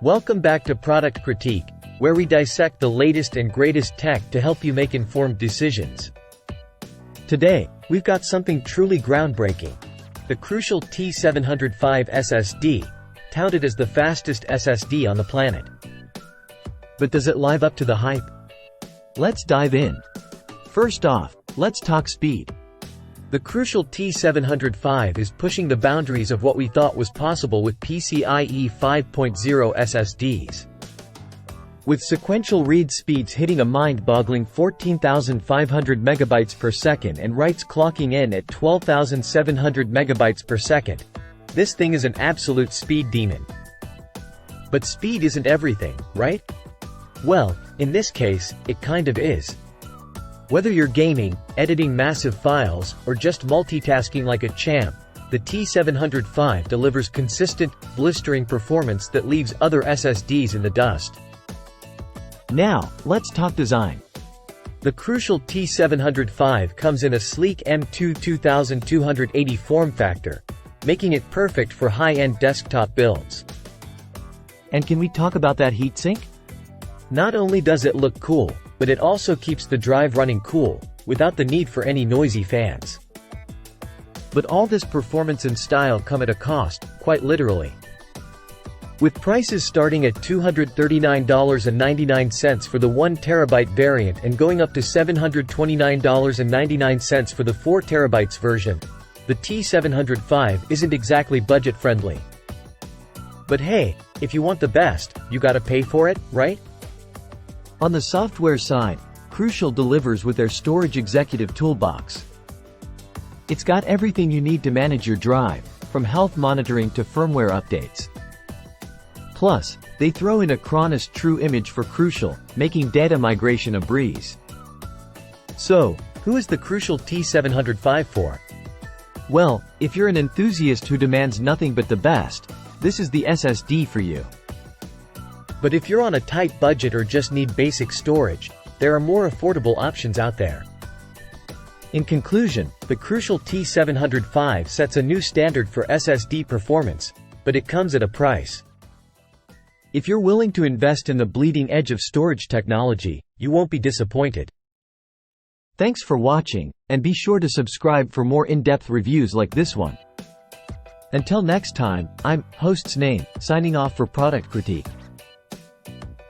Welcome back to Product Critique, where we dissect the latest and greatest tech to help you make informed decisions. Today, we've got something truly groundbreaking. The Crucial T705 SSD, touted as the fastest SSD on the planet. But does it live up to the hype? Let's dive in. First off, let's talk speed. The Crucial T705 is pushing the boundaries of what we thought was possible with PCIe 5.0 SSDs. With sequential read speeds hitting a mind-boggling 14,500 megabytes per second and writes clocking in at 12,700 megabytes per second, this thing is an absolute speed demon. But speed isn't everything, right? Well, in this case, it kind of is. Whether you're gaming, editing massive files, or just multitasking like a champ, the T705 delivers consistent, blistering performance that leaves other SSDs in the dust. Now, let's talk design. The Crucial T705 comes in a sleek M2 2280 form factor, making it perfect for high-end desktop builds. And can we talk about that heatsink? Not only does it look cool, but it also keeps the drive running cool, without the need for any noisy fans. But all this performance and style come at a cost, quite literally. With prices starting at $239.99 for the 1TB variant and going up to $729.99 for the 4TB version, the T705 isn't exactly budget-friendly. But hey, if you want the best, you gotta pay for it, right? On the software side, Crucial delivers with their Storage Executive Toolbox. It's got everything you need to manage your drive, from health monitoring to firmware updates. Plus, they throw in a Acronis True Image for Crucial, making data migration a breeze. So, who is the Crucial T705 for? Well, if you're an enthusiast who demands nothing but the best, this is the SSD for you. But if you're on a tight budget or just need basic storage, there are more affordable options out there. In conclusion, the Crucial T705 sets a new standard for SSD performance, but it comes at a price. If you're willing to invest in the bleeding edge of storage technology, you won't be disappointed. Thanks for watching, and be sure to subscribe for more in-depth reviews like this one. Until next time, I'm, host's name, signing off for Product Critique.